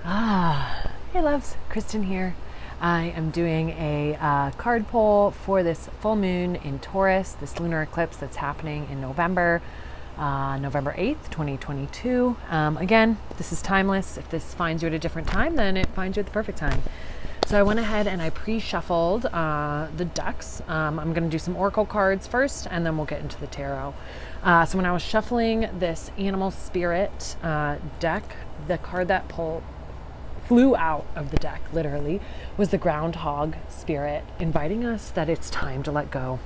Hey loves, Kristen here. I am doing a card pull for this full moon in Taurus, this lunar eclipse that's happening in November, November 8th, 2022. Again, this is timeless. If this finds you at a different time, then it finds you at the perfect time. So I went ahead and I pre-shuffled the decks. I'm going to do some oracle cards first, and then we'll get into the tarot. So when I was shuffling this animal spirit deck, the card that flew out of the deck, literally, was the groundhog spirit, inviting us that it's time to let go.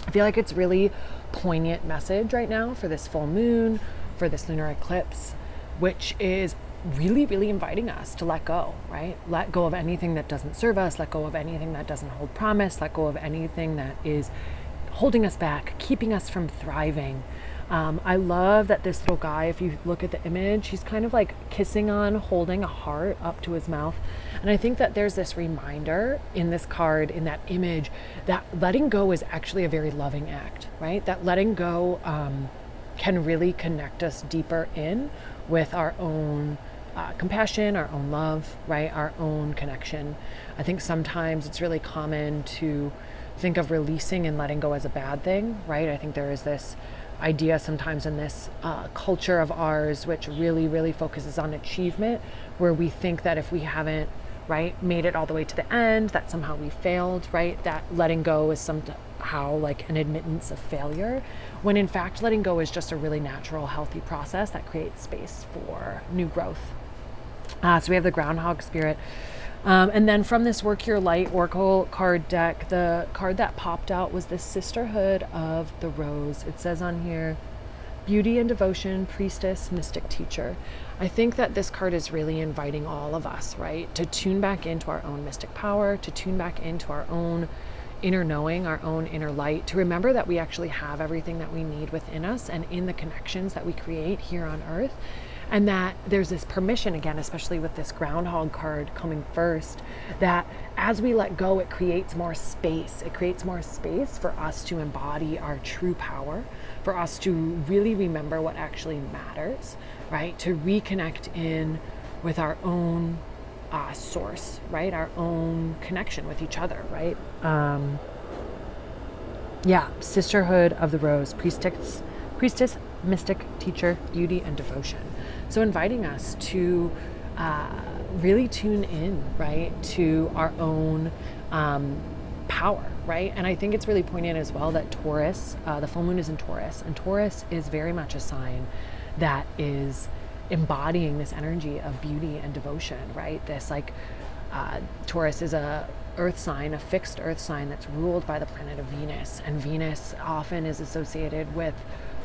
I feel like it's really poignant message right now for this full moon, for this lunar eclipse, which is really, really inviting us to let go, right? Let go of anything that doesn't serve us, let go of anything that doesn't hold promise, let go of anything that is holding us back, keeping us from thriving. I love that this little guy, if you look at the image, he's kind of like kissing on, holding a heart up to his mouth. And I think that there's this reminder in this card, in that image, that letting go is actually a very loving act, right? That letting go can really connect us deeper in with our own compassion, our own love, right? Our own connection. I think sometimes it's really common to think of releasing and letting go as a bad thing, right? I think there is this idea sometimes in this culture of ours, which really focuses on achievement, where we think that if we haven't, right, made it all the way to the end, that somehow we failed, right? That letting go is somehow like an admittance of failure, when in fact letting go is just a really natural, healthy process that creates space for new growth. So we have the groundhog spirit. And then from this Work Your Light Oracle card deck, the card that popped out was the Sisterhood of the Rose. It says on here, beauty and devotion, priestess, mystic teacher. I think that this card is really inviting all of us, right, to tune back into our own mystic power, to tune back into our own inner knowing, our own inner light, to remember that we actually have everything that we need within us and in the connections that we create here on earth. And that there's this permission, again, especially with this groundhog card coming first, that as we let go, it creates more space. It creates more space for us to embody our true power, for us to really remember what actually matters, right? To reconnect in with our own source, right? Our own connection with each other, right? Sisterhood of the Rose, priestess, mystic teacher, beauty and devotion. So inviting us to really tune in, right, to our own power, right? And I think it's really poignant as well that Taurus, the full moon is in Taurus, and Taurus is very much a sign that is embodying this energy of beauty and devotion, right? This Taurus is a earth sign, a fixed earth sign that's ruled by the planet of Venus, and Venus often is associated with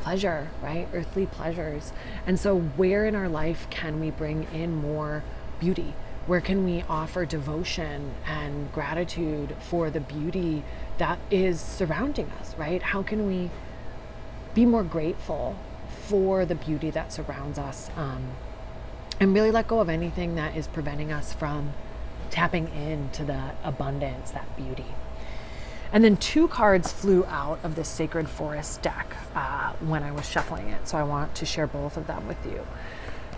pleasure, right? Earthly pleasures. And so where in our life can we bring in more beauty? Where can we offer devotion and gratitude for the beauty that is surrounding us, right? How can we be more grateful for the beauty that surrounds us, and really let go of anything that is preventing us from tapping into that abundance, that beauty. And then two cards flew out of this Sacred Forest deck when I was shuffling it. So I want to share both of them with you.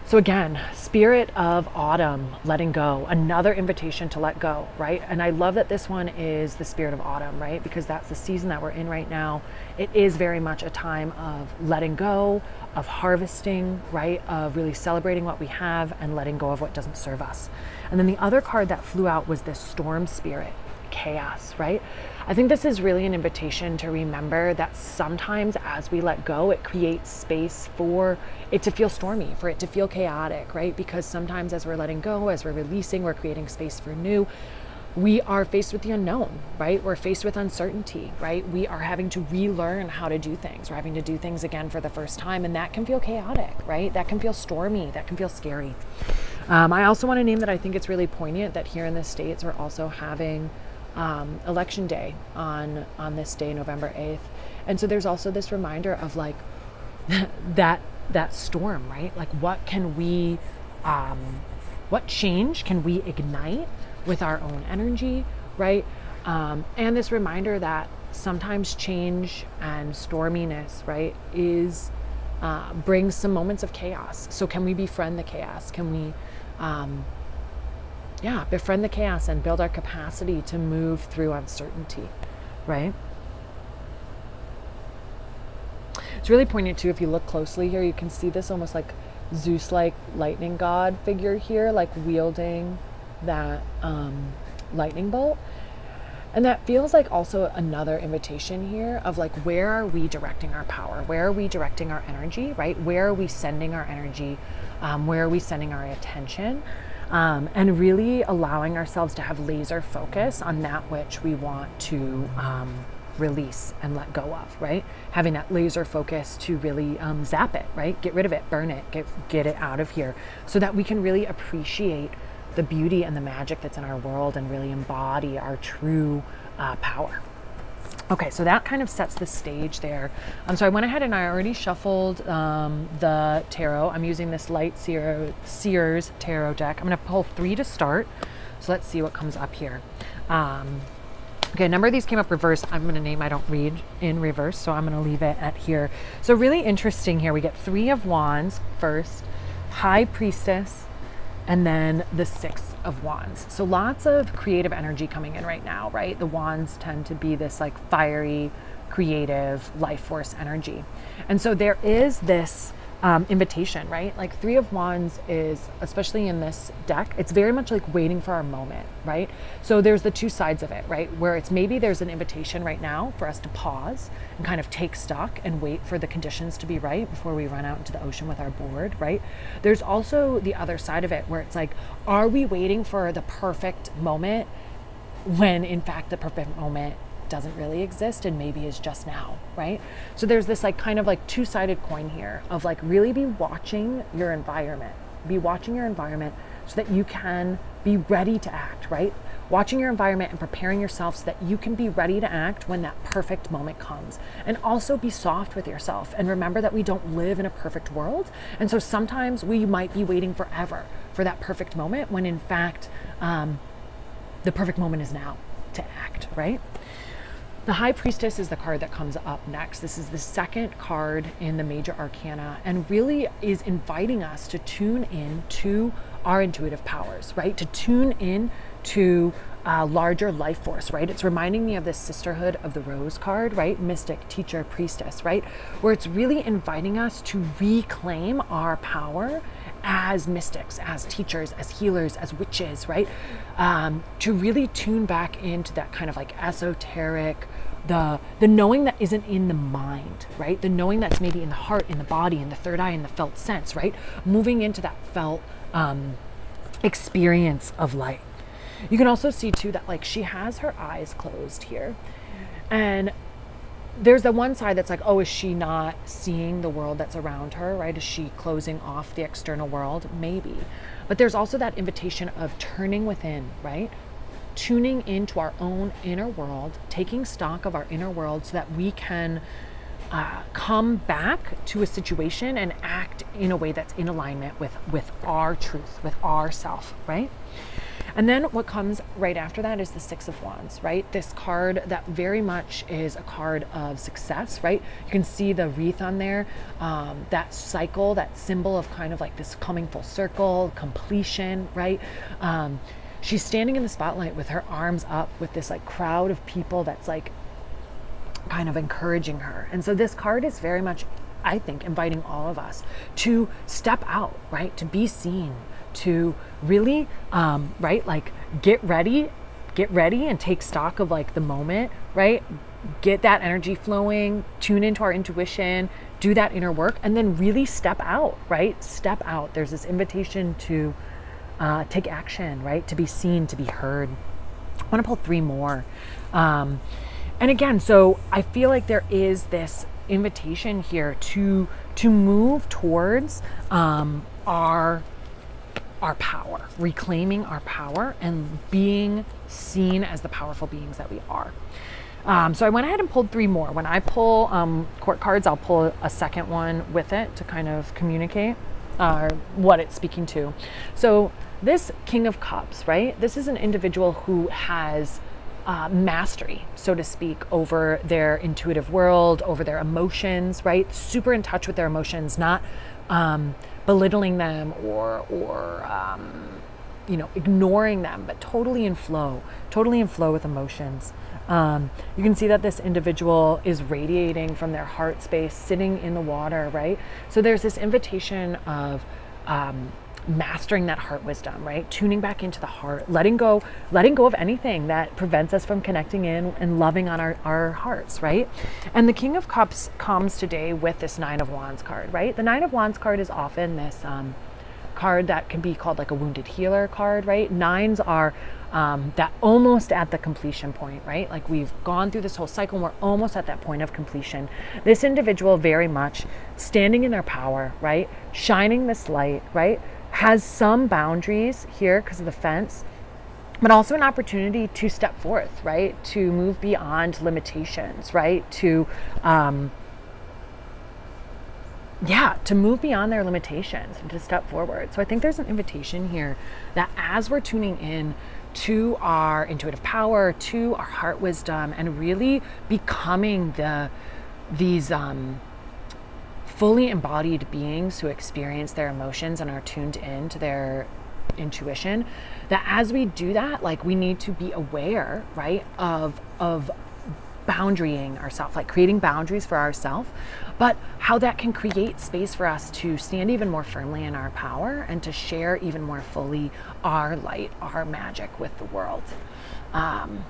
So again, Spirit of Autumn, letting go, another invitation to let go, right? And I love that this one is the Spirit of Autumn, right? Because that's the season that we're in right now. It is very much a time of letting go, of harvesting, right? Of really celebrating what we have and letting go of what doesn't serve us. And then the other card that flew out was this Storm Spirit, chaos, right? I think this is really an invitation to remember that sometimes as we let go, it creates space for it to feel stormy, for it to feel chaotic, right? Because sometimes as we're letting go, as we're releasing, we're creating space for new. We are faced with the unknown, right? We're faced with uncertainty, right? We are having to relearn how to do things. We're having to do things again for the first time, and that can feel chaotic, right? That can feel stormy, that can feel scary. I also want to name that I think it's really poignant that here in the States, we're also having election day on this day, November 8th. And so there's also this reminder of like that storm, right? Like what change can we ignite with our own energy, right? And this reminder that sometimes change and storminess, right, is brings some moments of chaos. So can we befriend the chaos? Can we befriend the chaos and build our capacity to move through uncertainty, right? It's really poignant too. If you look closely here, you can see this almost like Zeus-like lightning god figure here, like wielding that lightning bolt. And that feels like also another invitation here of like, where are we directing our power? Where are we directing our energy, right? Where are we sending our energy? Where are we sending our attention? And really allowing ourselves to have laser focus on that which we want to release and let go of, right? Having that laser focus to really zap it, right? Get rid of it, burn it, get it out of here, so that we can really appreciate the beauty and the magic that's in our world and really embody our true power. Okay, so that kind of sets the stage there. So I went ahead and I already shuffled the tarot. I'm using this Light Seers tarot deck. I'm going to pull 3 to start. So let's see what comes up here. Okay, a number of these came up reverse. I'm going to name, I don't read in reverse, so I'm going to leave it at here. So really interesting here. We get 3 of Wands first, High Priestess, and then the 6 of Wands. So lots of creative energy coming in right now, right? The Wands tend to be this like fiery, creative, life force energy. And so there is this invitation, right? Like 3 of Wands is, especially in this deck, it's very much like waiting for our moment, right? So there's the 2 sides of it, right? Where it's maybe there's an invitation right now for us to pause and kind of take stock and wait for the conditions to be right before we run out into the ocean with our board, right? There's also the other side of it where it's like, are we waiting for the perfect moment when in fact the perfect moment doesn't really exist and maybe is just now, right? So there's this like kind of like 2-sided coin here of like really be watching your environment. Be watching your environment so that you can be ready to act, right? Watching your environment and preparing yourself so that you can be ready to act when that perfect moment comes. And also be soft with yourself and remember that we don't live in a perfect world. And so sometimes we might be waiting forever for that perfect moment when in fact the perfect moment is now to act, right? The High Priestess is the card that comes up next. This is the 2nd card in the major arcana and really is inviting us to tune in to our intuitive powers, right? To tune in to larger life force, right? It's reminding me of this Sisterhood of the Rose card, right? Mystic, teacher, priestess, right? Where it's really inviting us to reclaim our power as mystics, as teachers, as healers, as witches, right? To really tune back into that kind of like esoteric, the knowing that isn't in the mind, right? The knowing that's maybe in the heart, in the body, in the third eye, in the felt sense, right? Moving into that felt experience of light. You can also see too that like she has her eyes closed here. And there's the one side that's like, oh, is she not seeing the world that's around her, right? Is she closing off the external world? Maybe. But there's also that invitation of turning within, right? Tuning into our own inner world, taking stock of our inner world so that we can come back to a situation and act in a way that's in alignment with our truth, with our self, right? And then what comes right after that is the 6 of Wands, right? This card that very much is a card of success, right? You can see the wreath on there, that cycle, that symbol of kind of like this coming full circle, completion, right? She's standing in the spotlight with her arms up with this like crowd of people that's like kind of encouraging her. And so this card is very much, I think, inviting all of us to step out, right? To be seen, to really, right? Like get ready and take stock of like the moment, right? Get that energy flowing, tune into our intuition, do that inner work, and then really step out, right? Step out. There's this invitation to take action, right? To be seen, to be heard. I want to pull 3 more. And again, so I feel like there is this invitation here to move towards our power, reclaiming our power and being seen as the powerful beings that we are. So I went ahead and pulled 3 more. When I pull court cards, I'll pull a second one with it to kind of communicate what it's speaking to. So this King of Cups, right? This is an individual who has mastery, so to speak, over their intuitive world, over their emotions, right? Super in touch with their emotions, not belittling them or ignoring them, but totally in flow with emotions. You can see that this individual is radiating from their heart space, sitting in the water, right? So there's this invitation of mastering that heart wisdom, right? Tuning back into the heart, letting go of anything that prevents us from connecting in and loving on our hearts, right? And the King of Cups comes today with this Nine of Wands card, right? The Nine of Wands card is often this card that can be called like a wounded healer card, right? Nines are that almost at the completion point, right? Like we've gone through this whole cycle and we're almost at that point of completion. This individual very much standing in their power, right? Shining this light, right? Has some boundaries here because of the fence, but also an opportunity to step forth, right? To move beyond limitations, right? To move beyond their limitations and to step forward. So I think there's an invitation here that as we're tuning in to our intuitive power, to our heart wisdom, and really becoming these fully embodied beings who experience their emotions and are tuned in to their intuition, that as we do that, like we need to be aware, right, of boundarying ourselves, like creating boundaries for ourselves, but how that can create space for us to stand even more firmly in our power and to share even more fully our light, our magic with the world. And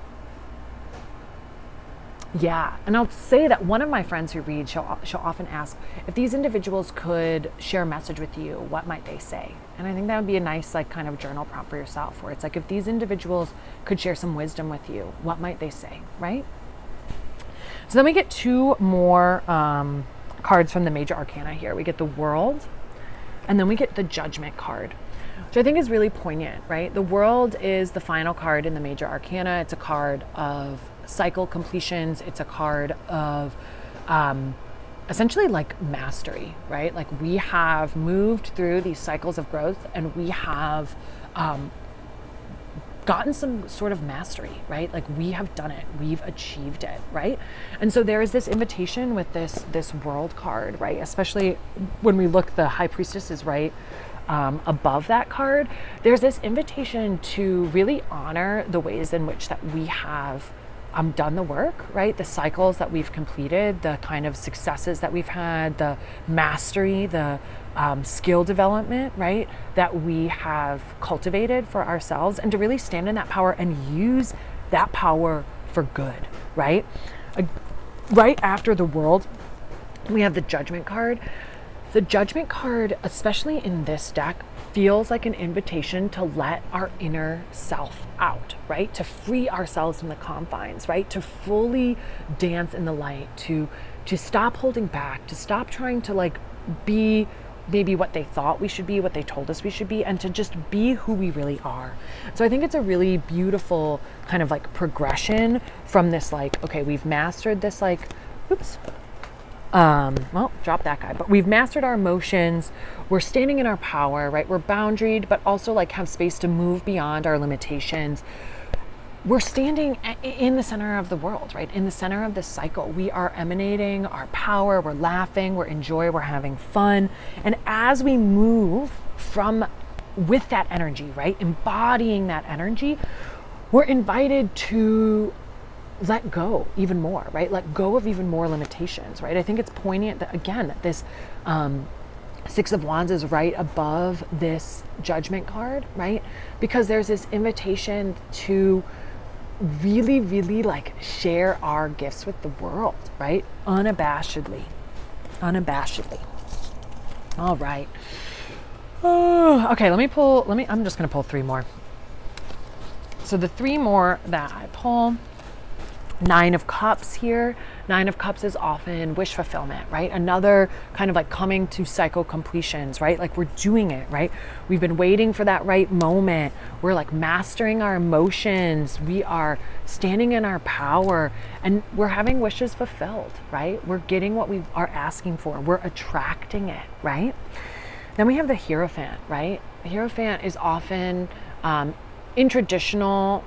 I'll say that one of my friends who reads, she'll often ask, if these individuals could share a message with you, what might they say? And I think that would be a nice like kind of journal prompt for yourself, where it's like, if these individuals could share some wisdom with you, what might they say, right? So then we get two more cards from the major arcana here. We get the World, and then we get the Judgment card, which I think is really poignant, right? The World is the final card in the major arcana. It's a card of cycle completions. It's a card of essentially like mastery, right? Like we have moved through these cycles of growth and we have gotten some sort of mastery, right? Like we have done it, we've achieved it, right? And so there is this invitation with this World card, right? Especially when we look, the High Priestess is right above that card. There's this invitation to really honor the ways in which that we have done the work, right? The cycles that we've completed, the kind of successes that we've had, the mastery, the skill development, right? That we have cultivated for ourselves, and to really stand in that power and use that power for good, right? Right after the World, we have the Judgment card. The Judgment card, especially in this deck, feels like an invitation to let our inner self out, right? To free ourselves from the confines, right? To fully dance in the light, to stop holding back, to stop trying to like be maybe what they thought we should be, what they told us we should be, and to just be who we really are. So I think it's a really beautiful kind of like progression from this like, okay, we've mastered this like, drop that guy, but we've mastered our emotions, we're standing in our power, right? We're boundaried, but also like have space to move beyond our limitations. We're standing in the center of the world, right? In the center of this cycle. We are emanating our power, we're laughing, we're enjoying, we're having fun. And as we move with that energy, right? Embodying that energy, we're invited to let go even more, right? Let go of even more limitations, right? I think it's poignant that, again, that this Six of Wands is right above this Judgment card, right? Because there's this invitation to really, really like share our gifts with the world, right? Unabashedly. All right. Okay, I'm just going to pull three more. So the three more that I pull, Nine of Cups here. Nine of Cups is often wish fulfillment, right? Another kind of like coming to cycle completions, right? Like we're doing it, right? We've been waiting for that right moment. We're like mastering our emotions. We are standing in our power and we're having wishes fulfilled, right? We're getting what we are asking for. We're attracting it, right? Then we have the Hierophant, right? The Hierophant is often in traditional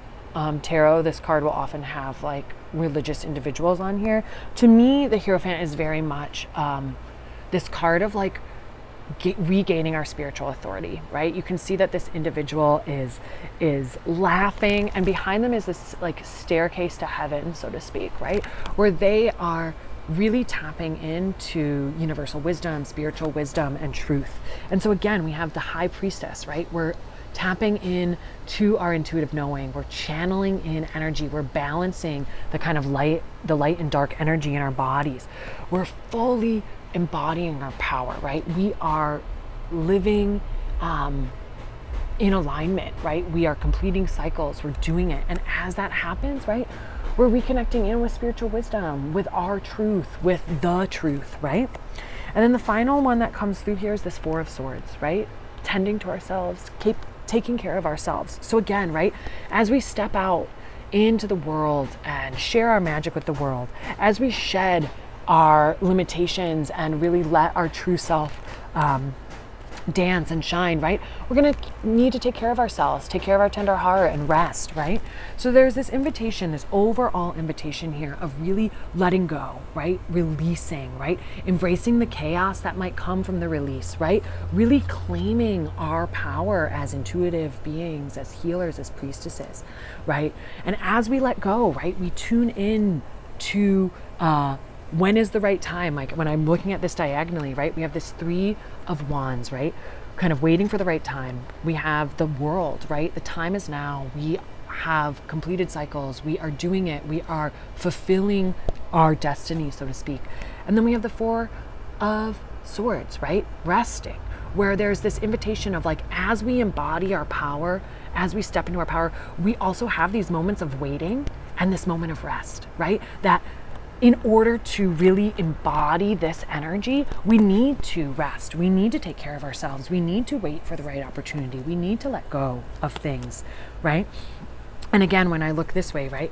tarot, this card will often have like religious individuals on here. To me, the Hierophant is very much this card of like regaining our spiritual authority, right? You can see that this individual is laughing, and behind them is this like staircase to heaven, so to speak, right? Where they are really tapping into universal wisdom, spiritual wisdom, and truth. And so again, we have the high priestess, right? We're tapping in to our intuitive knowing. We're channeling in energy. We're balancing the kind of light and dark energy in our bodies. We're fully embodying our power, right? We are living in alignment, right? We are completing cycles. We're doing it. And as that happens, right, we're reconnecting in with spiritual wisdom, with our truth, with the truth, right? And then the final one that comes through here is this Four of Swords, right? Tending to ourselves, taking care of ourselves. So again, right, as we step out into the world and share our magic with the world, as we shed our limitations and really let our true self dance and shine, right? We're going to need to take care of ourselves, take care of our tender heart, and rest, right? So there's this invitation, this overall invitation here of really letting go, right? Releasing, right? Embracing the chaos that might come from the release, right? Really claiming our power as intuitive beings, as healers, as priestesses, right? And as we let go, right, we tune in to when is the right time? Like when I'm looking at this diagonally, right, we have this Three of Wands, right, kind of waiting for the right time. We have the World, right, the time is now. We have completed cycles. We are doing it. We are fulfilling our destiny, so to speak. And then we have the Four of Swords, right, resting, where there's this invitation of like, as we embody our power, as we step into our power, we also have these moments of waiting and this moment of rest, right? That in order to really embody this energy, we need to rest. We need to take care of ourselves. We need to wait for the right opportunity. We need to let go of things, right? And again, when I look this way, right,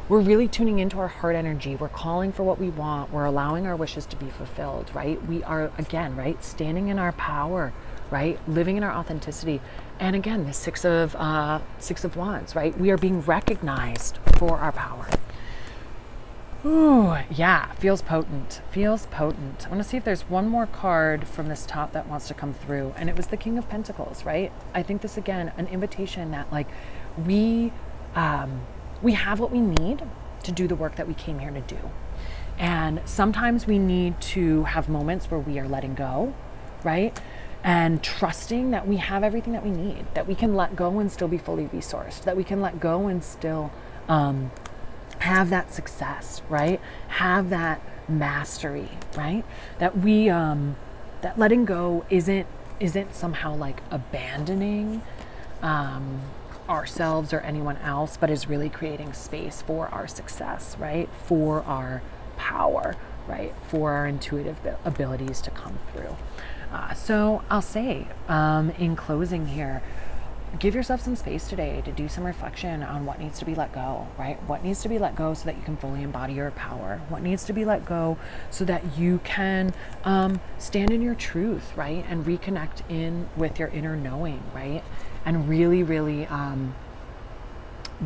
we're really tuning into our heart energy. We're calling for what we want. We're allowing our wishes to be fulfilled, right? We are, again, right, standing in our power, right? Living in our authenticity. And again, the Six of Wands, right? We are being recognized for our power. Ooh, yeah, feels potent, feels potent. I want to see if there's one more card from this top that wants to come through. And it was the King of Pentacles, right? I think this, again, an invitation that like we have what we need to do the work that we came here to do. And sometimes we need to have moments where we are letting go, right? And trusting that we have everything that we need, that we can let go and still be fully resourced, that we can let go and still have that success, right? Have that mastery, right? That we that letting go isn't somehow like abandoning ourselves or anyone else, but is really creating space for our success, right? For our power, right? For our intuitive abilities to come through. So I'll say in closing here, give yourself some space today to do some reflection on what needs to be let go, right? What needs to be let go so that you can fully embody your power? What needs to be let go so that you can stand in your truth, right? And reconnect in with your inner knowing, right? And really, really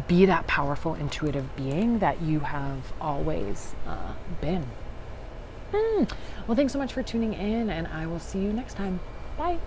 be that powerful, intuitive being that you have always been. Well, thanks so much for tuning in, and I will see you next time. Bye.